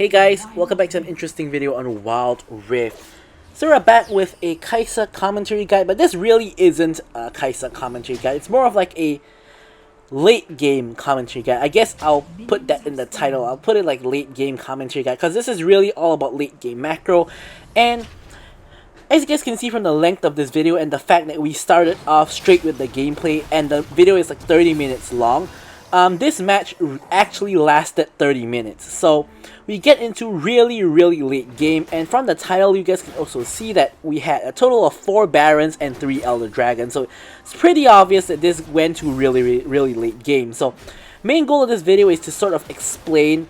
Hey guys, welcome back to an interesting video on Wild Rift. So we're back with a Kai'Sa commentary guide, but this really isn't a Kai'Sa commentary guide. It's more of like a late game commentary guide. I guess I'll put that in the title. I'll put it like late game commentary guide because this is really all about late game macro. And as you guys can see from the length of this video and the fact that we started off straight with the gameplay and the video is like 30 minutes long, this match actually lasted 30 minutes. So we get into really late game, and from the title you guys can also see that we had a total of 4 Barons and 3 Elder Dragons. So it's pretty obvious that this went to really late game. So main goal of this video is to sort of explain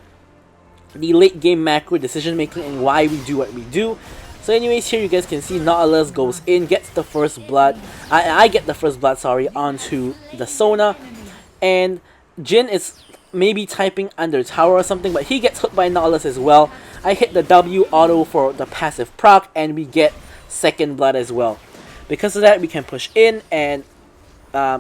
the late game macro decision making and why we do what we do. So anyways, here you guys can see Nautilus goes in, gets the first blood. I get the first blood, sorry, onto the Sona, and Jin is maybe typing under tower or something, but he gets hooked by Nautilus as well. I hit the W auto for the passive proc, and we get second blood as well. Because of that, we can push in, and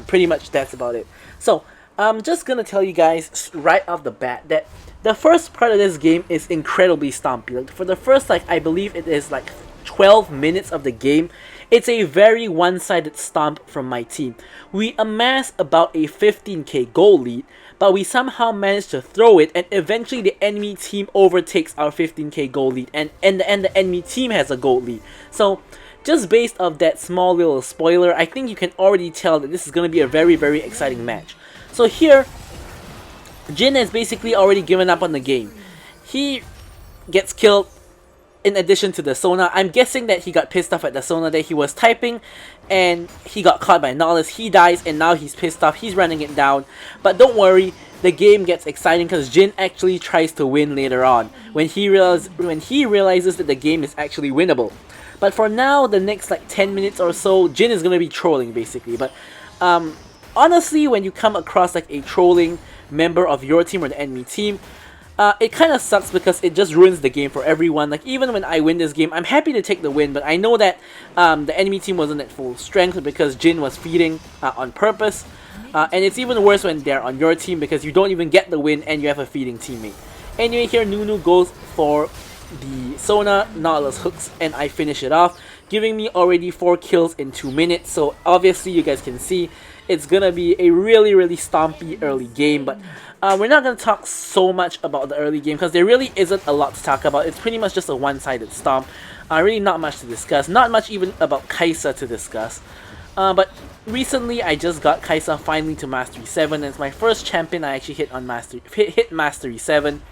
pretty much that's about it. So I'm just gonna tell you guys right off the bat that the first part of this game is incredibly stompy. Like for the first, I believe it is like 12 minutes of the game, it's a very one-sided stomp from my team. We amass about a 15k goal lead, but we somehow manage to throw it, and eventually the enemy team overtakes our 15k goal lead, and the enemy team has a goal lead. So just based off that small little spoiler, I think you can already tell that this is going to be a very exciting match. So here, Jin has basically already given up on the game. He gets killed in addition to the Sona. I'm guessing that he got pissed off at the Sona that he was typing, and he got caught by Nautilus. He dies, and now he's pissed off. He's running it down. But don't worry, the game gets exciting because Jin actually tries to win later on when he realizes that the game is actually winnable. But for now, the next like 10 minutes or so, Jin is gonna be trolling basically. But honestly, when you come across like a trolling member of your team or the enemy team, it kind of sucks because it just ruins the game for everyone. Like even when I win this game, I'm happy to take the win, but I know that the enemy team wasn't at full strength because Jin was feeding on purpose. And it's even worse when they're on your team because you don't even get the win and you have a feeding teammate. Anyway, here Nunu goes for the Sona, Nautilus hooks, and I finish it off, giving me already 4 kills in 2 minutes. So obviously you guys can see it's gonna be a really stompy early game, but we're not gonna talk so much about the early game because there really isn't a lot to talk about. It's pretty much just a one-sided stomp. Really not much to discuss, not much even about Kai'Sa to discuss. But recently I just got Kai'Sa finally to Mastery 7, and it's my first champion I actually hit on Mastery 7.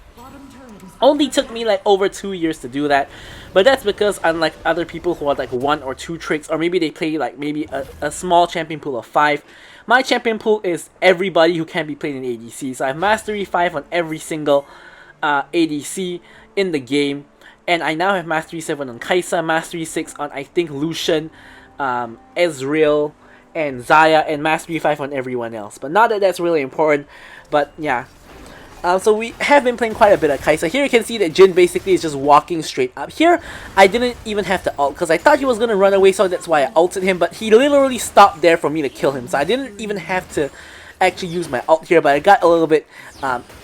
Only took me like over 2 years to do that, but that's because unlike other people who are like 1 or 2 tricks, or maybe they play like maybe a small champion pool of 5, my champion pool is everybody who can be played in ADC. So I have Mastery 5 on every single ADC in the game, and I now have Mastery 7 on Kai'Sa, Mastery 6 on I think Lucian, Ezreal, and Xayah, and Mastery 5 on everyone else. But not that that's really important, but yeah. So we have been playing quite a bit of Kai'Sa. Here you can see that Jin basically is just walking straight up. Here, I didn't even have to ult because I thought he was going to run away, so that's why I ulted him. But he literally stopped there for me to kill him. So I didn't even have to actually use my ult here. But I got a little bit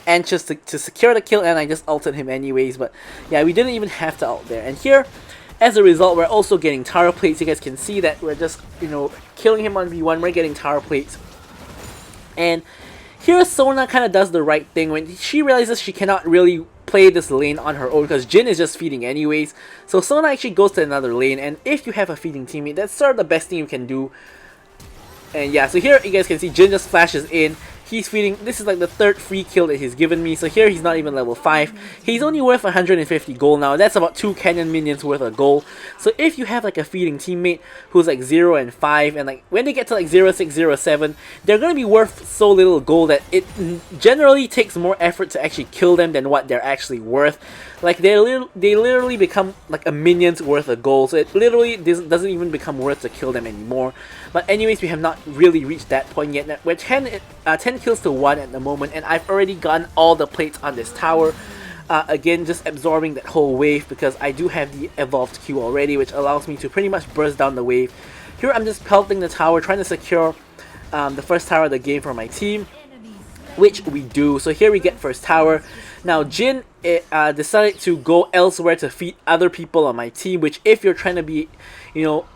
anxious to secure the kill, and I just ulted him anyways. But yeah, we didn't even have to ult there. And here, as a result, we're also getting tower plates. You guys can see that we're just, you know, killing him on V1. We're getting tower plates. And here Sona kind of does the right thing when she realizes she cannot really play this lane on her own because Jin is just feeding anyways. So Sona actually goes to another lane, and if you have a feeding teammate, that's sort of the best thing you can do. And yeah, so here you guys can see Jin just flashes in. He's feeding. This is like the 3rd free kill that he's given me. So here he's not even level 5. He's only worth 150 gold now. That's about 2 cannon minions worth of gold. So if you have like a feeding teammate who's like 0 and 5, and like when they get to like 0, 6, 0, 7, they're gonna be worth so little gold that it generally takes more effort to actually kill them than what they're actually worth. Like they literally become like a minion's worth of gold. So it literally doesn't even become worth to kill them anymore. But anyways, we have not really reached that point yet. We're 10 kills to 1 at the moment, and I've already gotten all the plates on this tower. Again, just absorbing that whole wave because I do have the evolved Q already, which allows me to pretty much burst down the wave. Here I'm just pelting the tower, trying to secure the first tower of the game for my team, which we do. So here we get first tower. Now Jin decided to go elsewhere to feed other people on my team, which if you're trying to be, you know,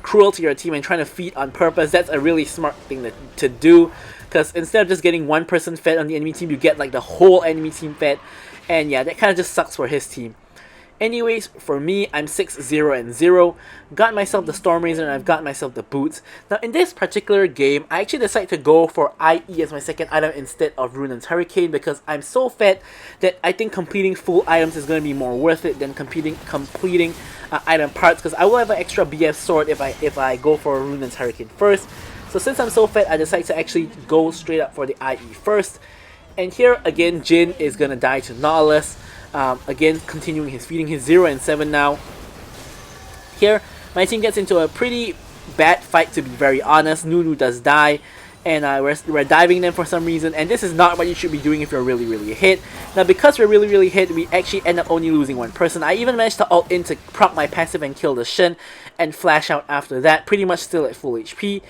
cruel to your team and trying to feed on purpose, that's a really smart thing to do, because instead of just getting one person fed on the enemy team, you get like the whole enemy team fed, and yeah, that kind of just sucks for his team. Anyways, for me, I'm 6-0-0, got myself the Storm Razor and I've got myself the boots. Now in this particular game, I actually decided to go for IE as my second item instead of Runan's Hurricane, because I'm so fed that I think completing full items is going to be more worth it than completing item parts, because I will have an extra BF sword if I go for Runan's Hurricane first. So since I'm so fed, I decided to actually go straight up for the IE first. And here again, Jin is going to die to Nautilus. Again, continuing his feeding. He's 0-7 now. Here, my team gets into a pretty bad fight, to be very honest. Nunu does die, and we're diving them for some reason, and this is not what you should be doing if you're really hit. Now, because we're really hit, we actually end up only losing one person. I even managed to ult in to proc my passive and kill the Shen, and flash out after that, pretty much still at full HP.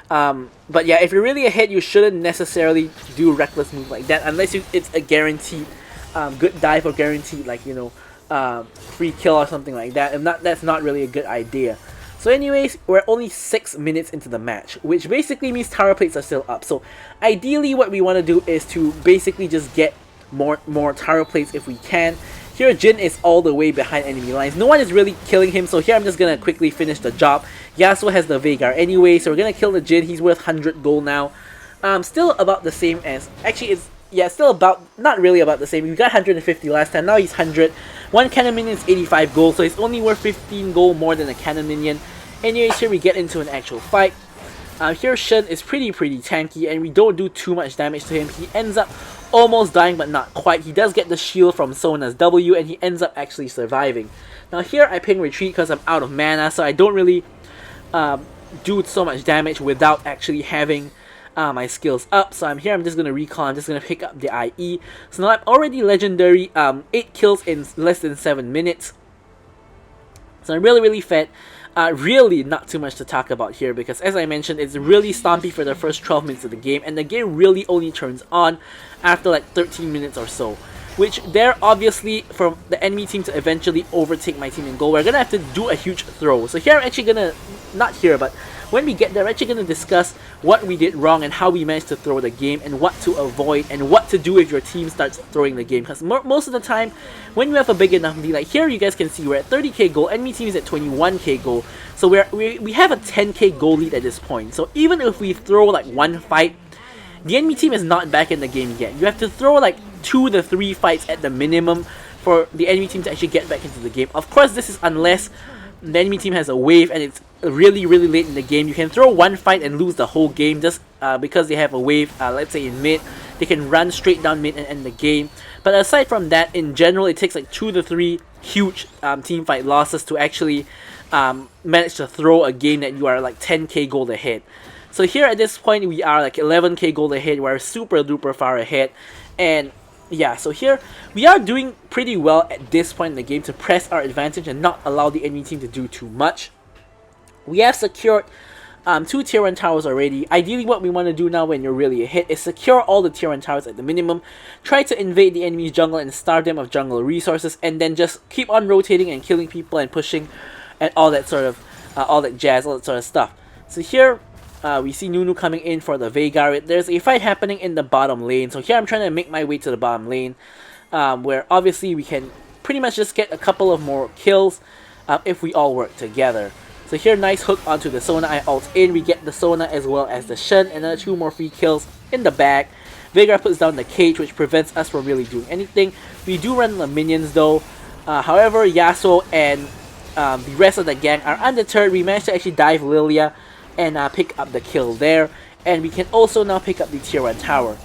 But yeah, if you're really a hit, you shouldn't necessarily do reckless move like that, unless it's a guaranteed good dive or guaranteed, like, you know, free kill or something like that. If not, that's not really a good idea. So anyways, we're only 6 minutes into the match, which basically means tower plates are still up. So ideally what we want to do is to basically just get more tower plates if we can. Here Jin is all the way behind enemy lines. No one is really killing him, so here I'm just gonna quickly finish the job. Yasuo has the Veigar anyway, so we're gonna kill the Jin. He's worth 100 gold now. Still about the same as, actually it's, yeah, still about, not really about the same. We got 150 last time, now he's 100. One cannon minion is 85 gold, so he's only worth 15 gold more than a cannon minion. Anyways, here we get into an actual fight. Here Shen is pretty tanky, and we don't do too much damage to him. He ends up almost dying, but not quite. He does get the shield from Sona's W, and he ends up actually surviving. Now here I ping retreat because I'm out of mana, so I don't really do so much damage without actually having my skills up. So I'm just gonna recall, I'm just gonna pick up the IE. So now I'm already legendary, 8 kills in less than 7 minutes. So I'm really fed. Really not too much to talk about here, because as I mentioned, it's really stompy for the first 12 minutes of the game, and the game really only turns on after like 13 minutes or so. Which there, obviously, for the enemy team to eventually overtake my team in goal, we're gonna have to do a huge throw. So here I'm actually gonna, not here, but when we get there, we're actually gonna discuss what we did wrong and how we managed to throw the game, and what to avoid, and what to do if your team starts throwing the game. Because most of the time, when you have a big enough lead, like here you guys can see we're at 30k goal, enemy team is at 21k goal, so we have a 10k goal lead at this point. So even if we throw like one fight, the enemy team is not back in the game yet. You have to throw like 2 to 3 fights at the minimum for the enemy team to actually get back into the game. Of course, this is unless the enemy team has a wave and it's really late in the game. You can throw one fight and lose the whole game just because they have a wave, let's say in mid. They can run straight down mid and end the game. But aside from that, in general, it takes like 2 to 3 huge team fight losses to actually manage to throw a game that you are like 10k gold ahead. So here at this point, we are like 11k gold ahead. We're super duper far ahead. And yeah, so here we are doing pretty well at this point in the game to press our advantage and not allow the enemy team to do too much. We have secured 2 tier 1 towers already. Ideally, what we want to do now when you're really a hit is secure all the tier 1 towers at the minimum, try to invade the enemy's jungle and starve them of jungle resources, and then just keep on rotating and killing people and pushing and all that sort of all that jazz, all that sort of stuff. So here we see Nunu coming in for the Veigar. There's a fight happening in the bottom lane. So here I'm trying to make my way to the bottom lane, where obviously we can pretty much just get a couple of more kills if we all work together. So here, nice hook onto the Sona. I ult in. We get the Sona as well as the Shen. Another 2 more free kills in the bag. Veigar puts down the cage, which prevents us from really doing anything. We do run the minions though. However, Yasuo and the rest of the gang are undeterred. We managed to actually dive Lilia and pick up the kill there. And we can also now pick up the tier 1 tower.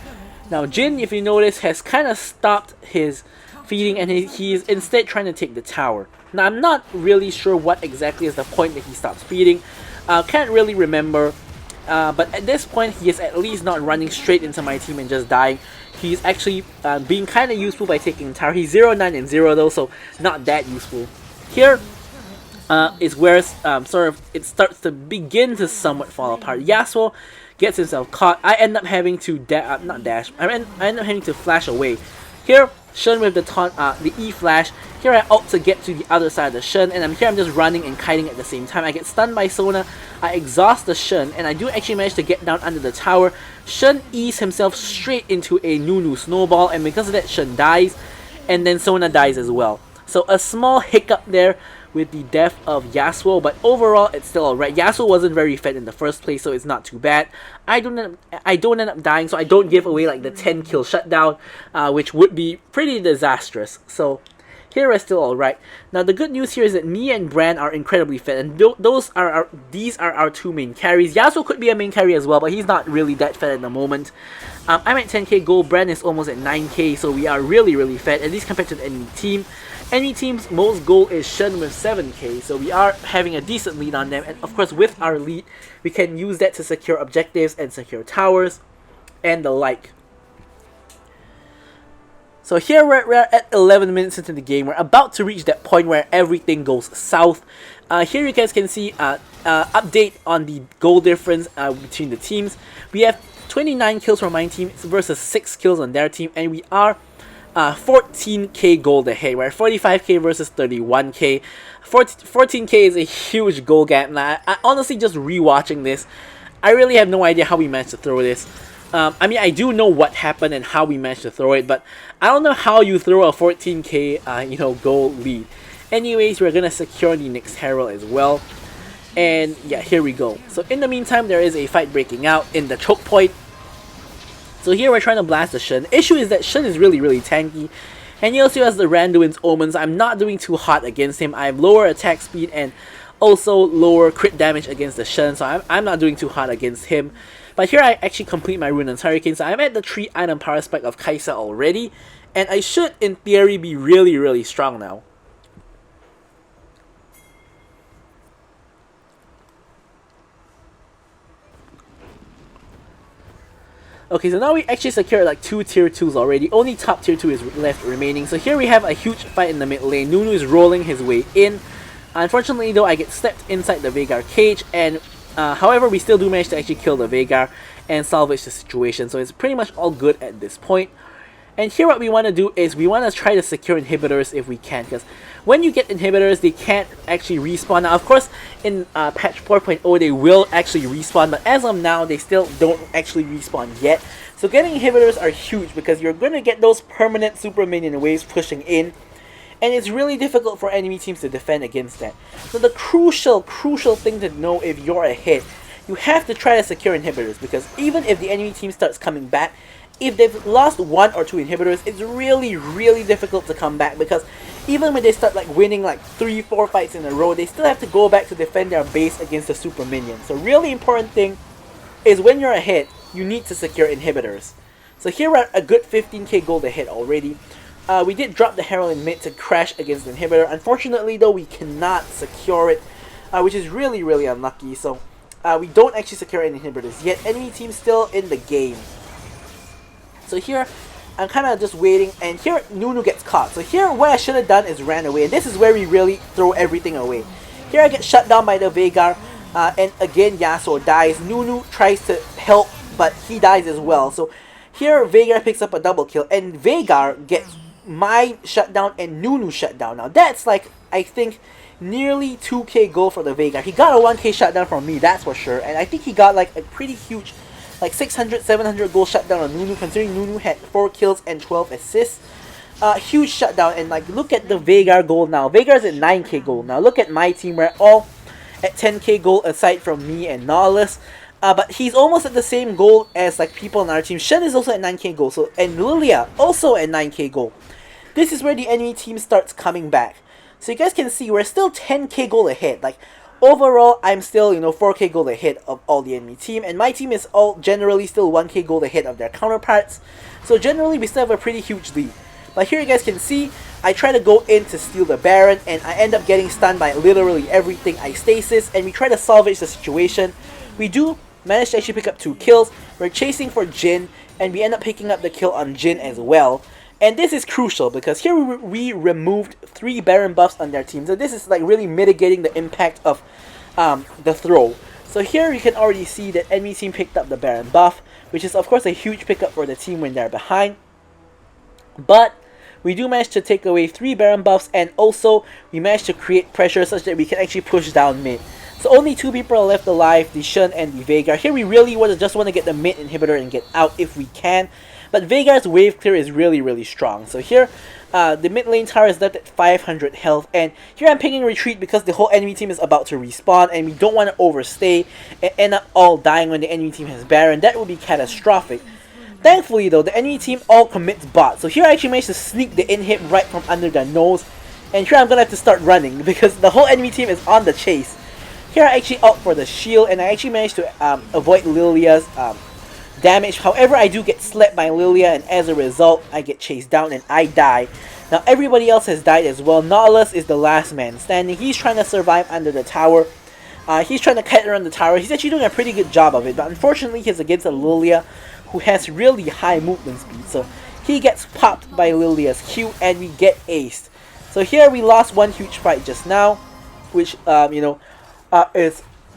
Now Jin, if you notice, has kind of stopped his feeding, and he is instead trying to take the tower. Now I'm not really sure what exactly is the point that he stops feeding. Can't really remember. But at this point, he is at least not running straight into my team and just dying. He's actually being kind of useful by taking the tower. He's 0-9-0 though, so not that useful. Here is where sort of it starts to begin to somewhat fall apart. Yasuo gets himself caught. I end up having to not dash. I end up having to flash away. Here, Shen with the E flash. Here I ult to get to the other side of the Shen, and I'm just running and kiting at the same time. I get stunned by Sona, I exhaust the Shen, and I do actually manage to get down under the tower. Shen E's himself straight into a Nunu snowball, and because of that Shen dies, and then Sona dies as well. So a small hiccup there with the death of Yasuo, but overall it's still alright. Yasuo wasn't very fed in the first place, so it's not too bad. I don't end up dying, so I don't give away like the 10 kill shutdown, which would be pretty disastrous. So here we're still alright. Now the good news here is that me and Bran are incredibly fed, and these are our two main carries. Yasuo could be a main carry as well, but he's not really that fed at the moment. I'm at 10k gold, Bran is almost at 9k, so we are really fed, at least compared to the enemy team. Enemy team's most gold is Shen with 7k, so we are having a decent lead on them, and of course with our lead, we can use that to secure objectives and secure towers, and the like. So here we're at 11 minutes into the game. We're about to reach that point where everything goes south. Here you guys can see update on the goal difference between the teams. We have 29 kills from my team versus 6 kills on their team, and we are 14k gold ahead. We're at 45k versus 31k. 14k is a huge goal gap. Now, I honestly just rewatching this, I really have no idea how we managed to throw this. I mean, I do know what happened and how we managed to throw it, but I don't know how you throw a 14k goal lead. Anyways, we're gonna secure the next Herald as well. And yeah, here we go. So in the meantime, there is a fight breaking out in the choke point. So here we're trying to blast the Shen. The issue is that Shen is really tanky, and he also has the Randuin's Omens. I'm not doing too hot against him. I have lower attack speed and also lower crit damage against the Shen, so I'm not doing too hot against him. But here I actually complete my Rune and Hurricane, so I'm at the 3 item power spike of Kai'Sa already, and I should in theory be really strong now. Okay, so now we actually secured like 2 tier 2s already. Only top tier 2 is left remaining. So here we have a huge fight in the mid lane. Nunu is rolling his way in. Unfortunately though, I get stepped inside the Veigar cage, and however, we still do manage to actually kill the Veigar and salvage the situation. So it's pretty much all good at this point. And here what we want to do is we want to try to secure inhibitors if we can, because when you get inhibitors, they can't actually respawn. Now, of course, in patch 4.0, they will actually respawn, but as of now, they still don't actually respawn yet. So getting inhibitors are huge, because you're going to get those permanent super minion waves pushing in, and it's really difficult for enemy teams to defend against that. So the crucial thing to know if you're ahead, you have to try to secure inhibitors, because even if the enemy team starts coming back, if they've lost 1 or 2 inhibitors, it's really difficult to come back, because even when they start like winning like 3-4 fights in a row, they still have to go back to defend their base against the super minions. So really important thing is when you're ahead, you need to secure inhibitors. So here we're at a good 15k gold ahead already. We did drop the Herald in mid to crash against the inhibitor. Unfortunately though, we cannot secure it, which is really unlucky. So we don't actually secure any inhibitors yet. Enemy team still in the game. So here, I'm kind of just waiting, and here Nunu gets caught. So here, what I should have done is ran away, and this is where we really throw everything away. Here I get shut down by the Veigar, and again Yasuo dies. Nunu tries to help, but he dies as well. So here Veigar picks up a double kill, and Veigar gets my shutdown and Nunu shutdown. Now that's like, I think, nearly 2k gold for the Veigar. He got a 1k shutdown from me, that's for sure, and I think he got like a pretty huge, like 600, 700 gold shutdown on Nunu, considering Nunu had 4 kills and 12 assists. Huge shutdown, and like look at the Veigar gold now. Veigar's at 9k gold now. Look at my team, we're all at 10k gold aside from me and Nautilus. But he's almost at the same goal as like people on our team. Shen is also at 9k gold, so, and Lilia also at 9k gold. This is where the enemy team starts coming back. So you guys can see we're still 10k gold ahead. Like overall, I'm still 4k gold ahead of all the enemy team, and my team is all generally still 1k gold ahead of their counterparts. So generally, we still have a pretty huge lead. But here you guys can see, I try to go in to steal the Baron, and I end up getting stunned by literally everything. I stasis, and we try to salvage the situation. We do manage to actually pick up 2 kills. We're chasing for Jhin, and we end up picking up the kill on Jhin as well. And this is crucial, because here we removed 3 Baron buffs on their team. So this is like really mitigating the impact of the throw. So here you can already see that enemy team picked up the Baron buff, which is of course a huge pickup for the team when they're behind. But we do manage to take away 3 Baron buffs, and also we managed to create pressure such that we can actually push down mid. So only 2 people are left alive, the Shen and the Veigar. Here we really just want to get the mid inhibitor and get out if we can. But Veigar's wave clear is really strong. So here, the mid lane tower is left at 500 health. And here I'm picking retreat because the whole enemy team is about to respawn. And we don't want to overstay and end up all dying when the enemy team has Baron. That would be catastrophic. Thankfully though, the enemy team all commits bot. So here I actually managed to sneak the inhib right from under their nose. And here I'm going to have to start running because the whole enemy team is on the chase. Here I actually opt for the shield, and I actually managed to avoid Lilia's damage. However, I do get slept by Lilia, and as a result, I get chased down and I die. Now everybody else has died as well. Nautilus is the last man standing. He's trying to survive under the tower. He's trying to kite around the tower. He's actually doing a pretty good job of it, but unfortunately he's against a Lilia who has really high movement speed. So he gets popped by Lilia's Q, and we get aced. So here we lost one huge fight just now, which,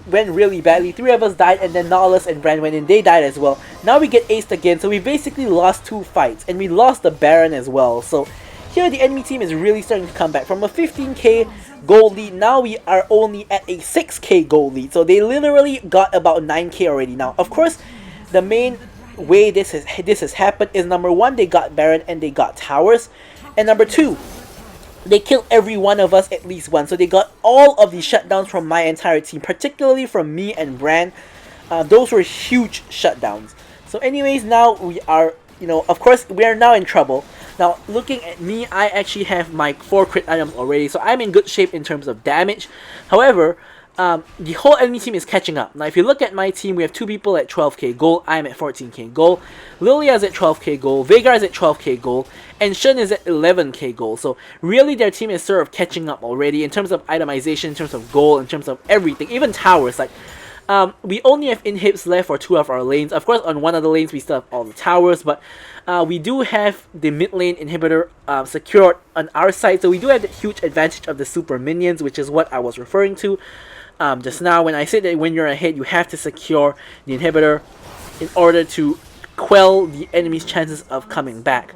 went really badly. 3 of us died, and then Nautilus and Brand went in. They died as well. Now we get aced again, so we basically lost 2 fights, and we lost the Baron as well. So here the enemy team is really starting to come back. From a 15k gold lead, now we are only at a 6k gold lead. So they literally got about 9k already. Now, of course, the main way this has happened is, number 1, they got Baron and they got towers, and number 2, they killed every one of us at least once. So they got all of the shutdowns from my entire team, particularly from me and Bran. Those were huge shutdowns. So anyways, now we are, of course, we are now in trouble. Now, looking at me, I actually have my 4 crit items already, so I'm in good shape in terms of damage. However, the whole enemy team is catching up. Now, if you look at my team, we have 2 people at 12k gold. I'm at 14k gold. Lilia is at 12k gold. Veigar is at 12k gold. And Shen is at 11k gold. So, really, their team is sort of catching up already in terms of itemization, in terms of gold, in terms of everything. Even towers. Like, we only have inhibs left for 2 of our lanes. Of course, on one of the lanes, we still have all the towers. But we do have the mid lane inhibitor secured on our side. So, we do have the huge advantage of the super minions, which is what I was referring to just now when I said that when you're ahead, you have to secure the inhibitor in order to quell the enemy's chances of coming back.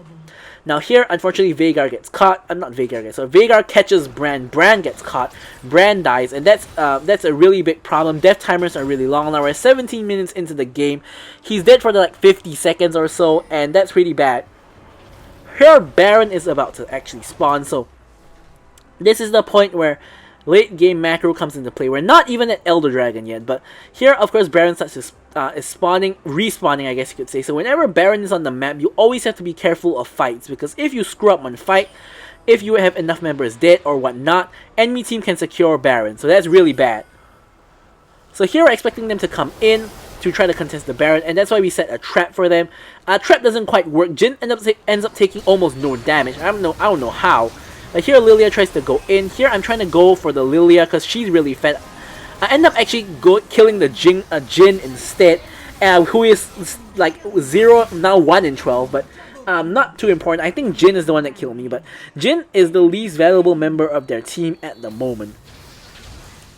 Now here, unfortunately, Veigar gets caught. Veigar catches Bran. Bran gets caught. Bran dies, and that's a really big problem. Death timers are really long. Now we're 17 minutes into the game. He's dead for like 50 seconds or so, and that's pretty bad. Here, Baron is about to actually spawn, so this is the point where late game macro comes into play. We're not even at Elder Dragon yet, but here, of course, Baron starts to is respawning, I guess you could say. So whenever Baron is on the map, you always have to be careful of fights, because if you screw up one fight, if you have enough members dead or whatnot, enemy team can secure Baron. So that's really bad. So here we're expecting them to come in to try to contest the Baron, and that's why we set a trap for them. Trap doesn't quite work. Jin ends up taking almost no damage. I don't know how. Here Lilia tries to go in. Here I'm trying to go for the Lilia because she's really fat. I end up actually killing the Jin instead, who is like 0, now 1 in 12, but not too important. I think Jin is the one that killed me, but Jin is the least valuable member of their team at the moment.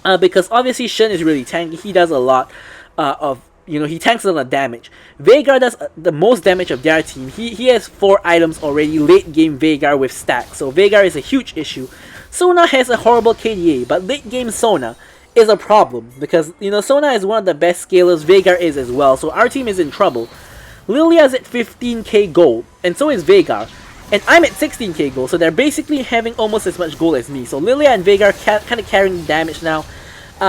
Because obviously Shen is really tanky. He does a lot of, he tanks a lot of damage. Veigar does the most damage of their team. He has 4 items already, late game Veigar with stacks. So Veigar is a huge issue. Sona has a horrible KDA, but late game Sona is a problem. Because, Sona is one of the best scalers, Veigar is as well. So our team is in trouble. Lilia's at 15k gold, and so is Veigar. And I'm at 16k gold, so they're basically having almost as much gold as me. So Lilia and Veigar kind of carrying damage now.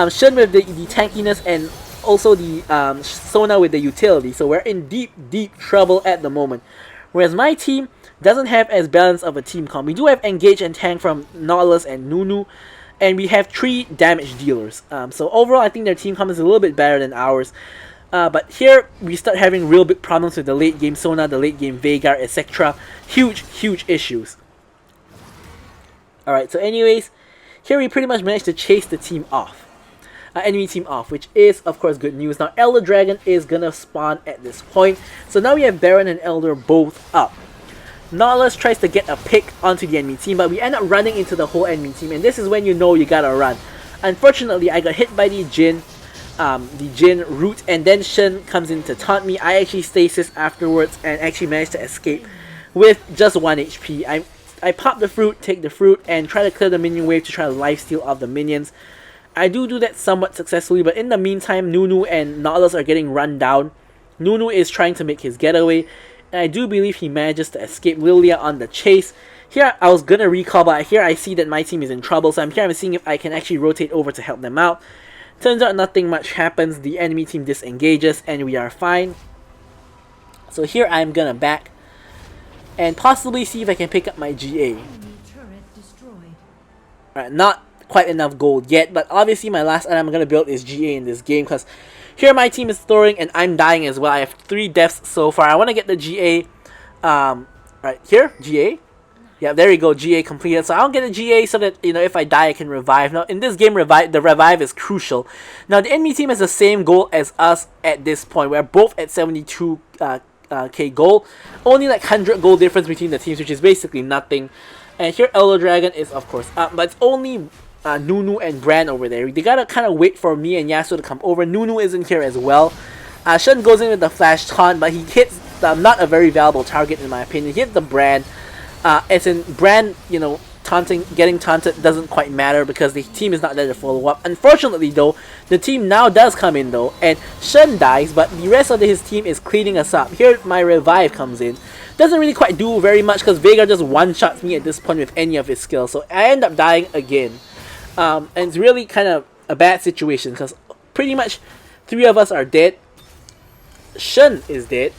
Shen with the tankiness, and also the Sona with the utility. So we're in deep trouble at the moment. Whereas my team doesn't have as balanced of a team comp. We do have Engage and Tank from Nautilus and Nunu, and we have 3 damage dealers. So overall, I think their team comp is a little bit better than ours. But here, we start having real big problems with the late game Sona, the late game Veigar, etc. Huge issues. Alright, so anyways, here we pretty much managed to chase the team off. Enemy team off, which is of course good news. Now Elder Dragon is gonna spawn at this point, so now we have Baron and Elder both up. Nautilus tries to get a pick onto the enemy team, but we end up running into the whole enemy team, and this is when you know you gotta run. Unfortunately, I got hit by the Jin root, and then Shen comes in to taunt me. I actually stasis afterwards and actually managed to escape with just 1 HP. I pop the fruit, take the fruit, and try to clear the minion wave to try to lifesteal off the minions. I do that somewhat successfully, but in the meantime, Nunu and Nautilus are getting run down. Nunu is trying to make his getaway, and I do believe he manages to escape Lilia on the chase. Here, I was gonna recall, but here I see that my team is in trouble, so I'm seeing if I can actually rotate over to help them out. Turns out nothing much happens, the enemy team disengages, and we are fine. So here I'm gonna back, and possibly see if I can pick up my GA. Alright, not quite enough gold yet, but obviously my last item I'm gonna build is GA in this game, because here my team is throwing and I'm dying as well. I have 3 deaths so far. I want to get the GA, right here, GA. Yeah, there you go, GA completed. So I'll get a GA so that, you know, if I die I can revive. Now in this game, the revive is crucial. Now the enemy team has the same goal as us at this point. We're both at 72k gold. Only like 100 gold difference between the teams, which is basically nothing. And here Elder Dragon is of course up, but it's only Nunu and Bran over there. They gotta kind of wait for me and Yasuo to come over. Nunu isn't here as well. Shen goes in with the flash taunt, but he hits not a very valuable target in my opinion. He hits the Bran. As in Bran, you know, getting taunted doesn't quite matter because the team is not there to follow up. Unfortunately though, the team now does come in though, and Shen dies, but the rest of his team is cleaning us up. Here my revive comes in. Doesn't really quite do very much because Veigar just one-shots me at this point with any of his skills, so I end up dying again. And it's really kind of a bad situation because pretty much 3 of us are dead. Shen is dead.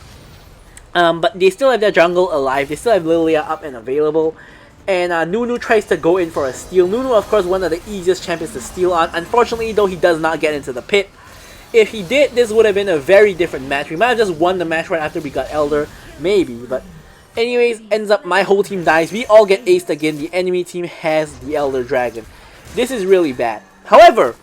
But they still have their jungle alive. They still have Lilia up and available. And Nunu tries to go in for a steal. Nunu, of course, one of the easiest champions to steal on. Unfortunately, though, he does not get into the pit. If he did, this would have been a very different match. We might have just won the match right after we got Elder. Maybe, but anyways, ends up my whole team dies. We all get aced again. The enemy team has the Elder Dragon. This is really bad. However,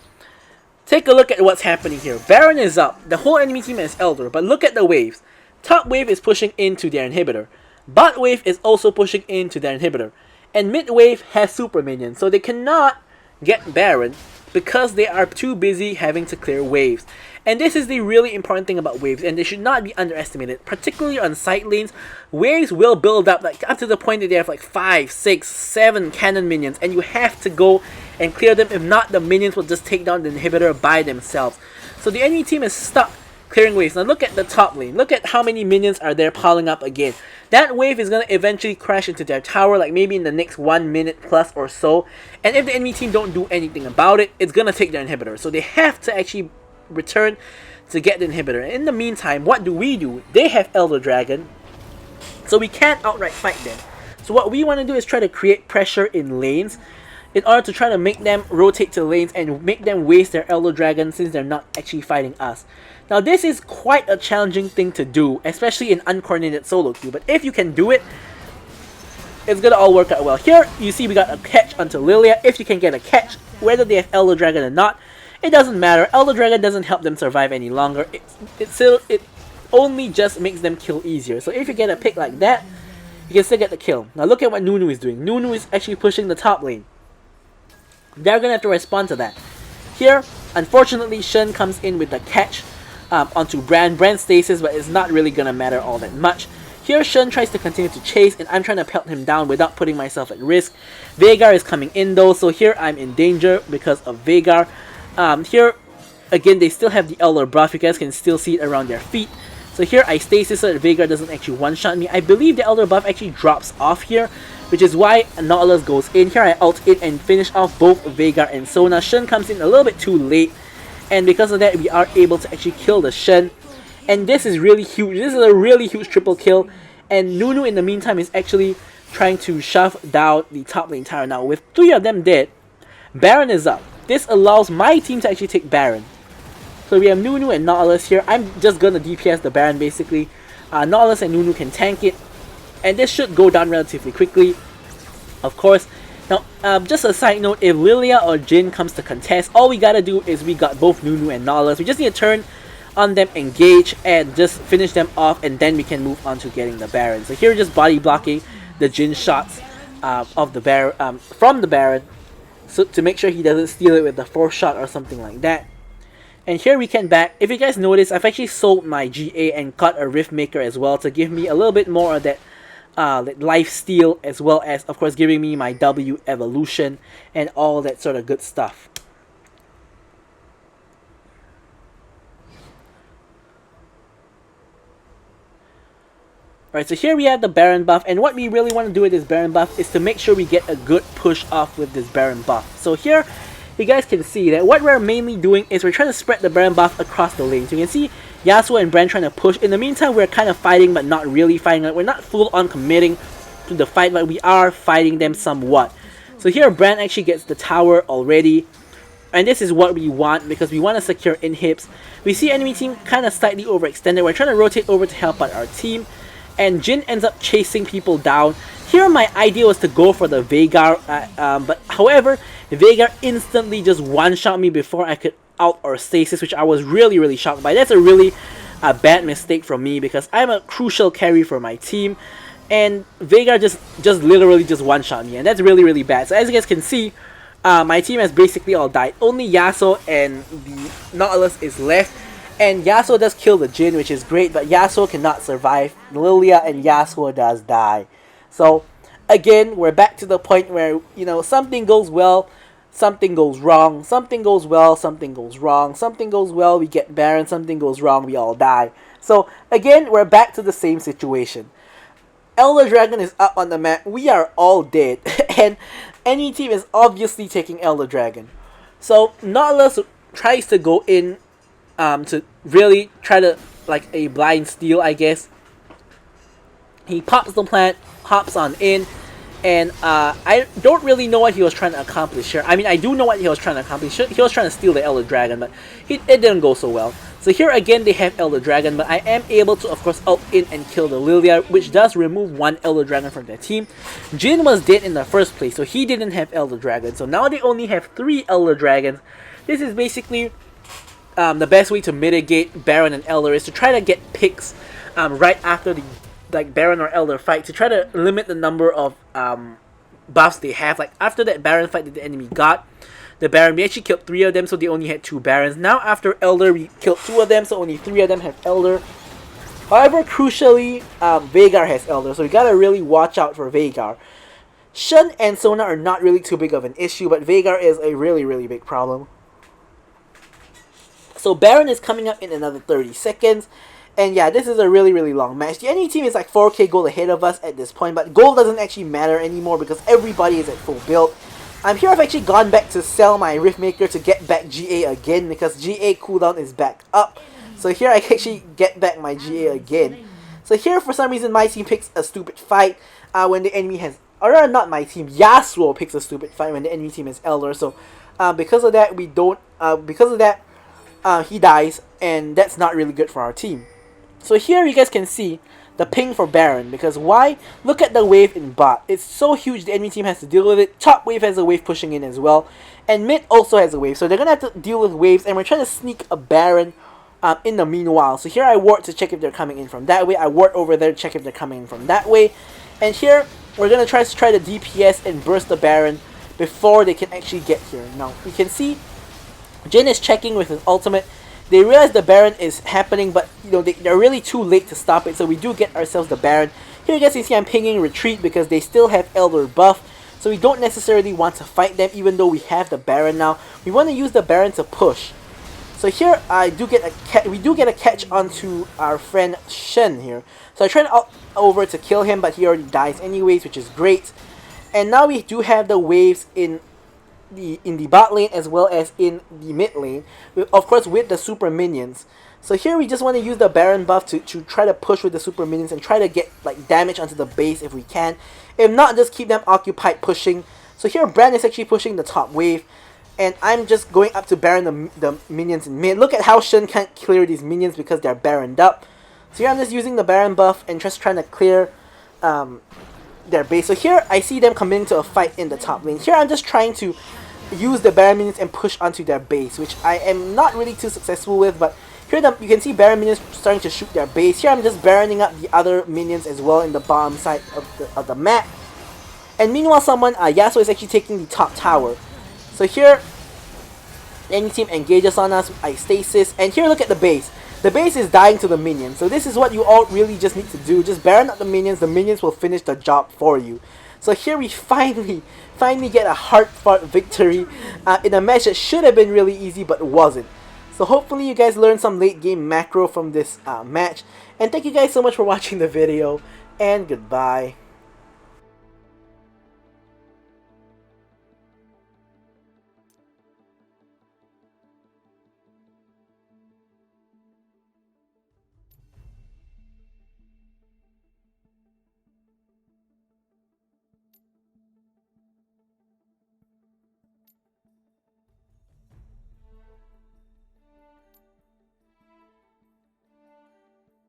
take a look at what's happening here. Baron is up. The whole enemy team is Elder, but look at the waves. Top wave is pushing into their inhibitor. Bot wave is also pushing into their inhibitor. And mid wave has super minions, so they cannot get Baron because they are too busy having to clear waves. And this is the really important thing about waves, and they should not be underestimated. Particularly on side lanes, waves will build up up to the point that they have like 5, 6, 7 cannon minions, and you have to go and clear them. If not, the minions will just take down the inhibitor by themselves. So the enemy team is stuck clearing waves. Now look at the top lane. Look at how many minions are there piling up again. That wave is going to eventually crash into their tower, like maybe in the next 1 minute plus or so. And if the enemy team don't do anything about it, it's going to take their inhibitor. So they have to actually return to get the inhibitor. And in the meantime, what do? They have Elder Dragon, so we can't outright fight them. So what we want to do is try to create pressure in lanes in order to try to make them rotate to lanes and make them waste their Elder Dragon since they're not actually fighting us. Now this is quite a challenging thing to do, especially in uncoordinated solo queue, but if you can do it, it's gonna all work out well. Here you see we got a catch onto Lilia. If you can get a catch, whether they have Elder Dragon or not, it doesn't matter. Elder Dragon doesn't help them survive any longer. It only just makes them kill easier. So if you get a pick like that, you can still get the kill. Now look at what Nunu is doing. Nunu is actually pushing the top lane. They're gonna have to respond to that. Here, unfortunately, Shen comes in with the catch onto Bran. Bran stasis, but it's not really gonna matter all that much. Here, Shen tries to continue to chase, and I'm trying to pelt him down without putting myself at risk. Veigar is coming in though, so here I'm in danger because of Veigar. Here, again, they still have the Elder buff. You guys can still see it around their feet. So here I stasis so that Veigar doesn't actually one-shot me. I believe the Elder buff actually drops off here, which is why Nautilus goes in. Here I ult in and finish off both Veigar and Sona. Shen comes in a little bit too late, and because of that we are able to actually kill the Shen. And this is really huge. This is a really huge triple kill. And Nunu in the meantime is actually trying to shove down the top lane tower. Now with 3 of them dead, Baron is up. This allows my team to actually take Baron. So we have Nunu and Nautilus here. I'm just gonna DPS the Baron basically. Nautilus and Nunu can tank it, and this should go down relatively quickly, of course. Now, just a side note, if Lilia or Jhin comes to contest, all we gotta do is we got both Nunu and Nautilus. We just need to turn on them, engage, and just finish them off, and then we can move on to getting the Baron. So here, just body blocking the Jhin shots of the Baron from the Baron, so to make sure he doesn't steal it with the 4th shot or something like that. And here we can back. If you guys notice, I've actually sold my GA and got a Rift Maker as well to give me a little bit more of that life steal, as well as, of course, giving me my W evolution and all that sort of good stuff. Alright, so here we have the Baron buff, and what we really want to do with this Baron buff is to make sure we get a good push off with this Baron buff. So here, you guys can see that what we're mainly doing is we're trying to spread the Baron buff across the lane. So you can see Yasuo and Brand trying to push. In the meantime, we're kind of fighting, but not really fighting. Like, we're not full on committing to the fight, but we are fighting them somewhat. So here, Brand actually gets the tower already. And this is what we want, because we want to secure inhibs. We see enemy team kind of slightly overextended. We're trying to rotate over to help out our team. And Jin ends up chasing people down. Here my idea was to go for the Veigar, but however, Veigar instantly just one-shot me before I could out or stasis, which I was really shocked by. That's a really bad mistake from me, because I'm a crucial carry for my team. And Veigar just literally just one-shot me, and that's really bad. So as you guys can see, my team has basically all died. Only Yasuo and the Nautilus is left. And Yasuo does kill the Jhin, which is great, but Yasuo cannot survive Lilia, and Yasuo does die. So, again, we're back to the point where, you know, something goes well, something goes wrong, something goes well, something goes wrong, something goes well, we get Baron, something goes wrong, we all die. So, again, we're back to the same situation. Elder Dragon is up on the map, we are all dead, and any team is obviously taking Elder Dragon. So, Nautilus tries to go in to really try to, like, a blind steal, I guess. He pops the plant, hops on in, and I don't really know what he was trying to accomplish here. I mean, I do know what he was trying to accomplish. He was trying to steal the Elder Dragon, but it didn't go so well. So here again, they have Elder Dragon, but I am able to, of course, ult in and kill the Lilia, which does remove one Elder Dragon from their team. Jhin was dead in the first place, so he didn't have Elder Dragon. So now they only have 3 Elder Dragons. This is basically the best way to mitigate Baron and Elder, is to try to get picks right after the Baron or Elder fight, to try to limit the number of buffs they have. Like, after that Baron fight that the enemy got, the Baron, we actually killed 3 of them, so they only had 2 Barons. Now after Elder, we killed 2 of them, so only 3 of them have Elder. However, crucially, Veigar has Elder, so we gotta really watch out for Veigar. Shen and Sona are not really too big of an issue, but Veigar is a really big problem. So Baron is coming up in another 30 seconds. And yeah, this is a really long match. The enemy team is like 4k gold ahead of us at this point, but gold doesn't actually matter anymore because everybody is at full build. Here I've actually gone back to sell my Riftmaker to get back GA again, because GA cooldown is back up. So here I can actually get back my GA again. So here, for some reason, my team picks a stupid fight when the enemy has... Or not my team, Yasuo picks a stupid fight when the enemy team has Elder. So because of that, we don't... he dies, and that's not really good for our team. So here you guys can see the ping for Baron, because why? Look at the wave in bot. It's so huge the enemy team has to deal with it. Top wave has a wave pushing in as well, and mid also has a wave, so they're gonna have to deal with waves, and we're trying to sneak a Baron in the meanwhile. So here I ward to check if they're coming in from that way. I ward over there to check if they're coming in from that way, and here we're gonna try the DPS and burst the Baron before they can actually get here. Now you can see Jhin is checking with his ultimate. They realize the Baron is happening, but you know they're really too late to stop it, so we do get ourselves the Baron. Here you guys can see I'm pinging retreat because they still have Elder buff, so we don't necessarily want to fight them even though we have the Baron now. We want to use the Baron to push. So here we do get a catch onto our friend Shen here. So I try to out over to kill him, but he already dies anyways, which is great. And now we do have the waves in the bot lane as well as in the mid lane, of course with the super minions. So here we just want to use the Baron buff to try to push with the super minions and try to get like damage onto the base if we can. If not, just keep them occupied pushing. So here Brand is actually pushing the top wave, and I'm just going up to Baron the minions in mid. Look at how Shen can't clear these minions because they're Baroned up. So here I'm just using the Baron buff and just trying to clear their base. So here I see them coming to a fight in the top lane. Here I'm just trying to use the Baron minions and push onto their base, which I am not really too successful with, but here you can see Baron minions starting to shoot their base. Here I'm just Baroning up the other minions as well in the bottom side of the map. And meanwhile Yasuo is actually taking the top tower. So here, any team engages on us, I stasis, and here look at the base. The base is dying to the minions, so this is what you all really just need to do. Just Baron out the minions will finish the job for you. So here we finally get a hard-fought victory in a match that should have been really easy but wasn't. So hopefully you guys learned some late game macro from this match. And thank you guys so much for watching the video, and goodbye.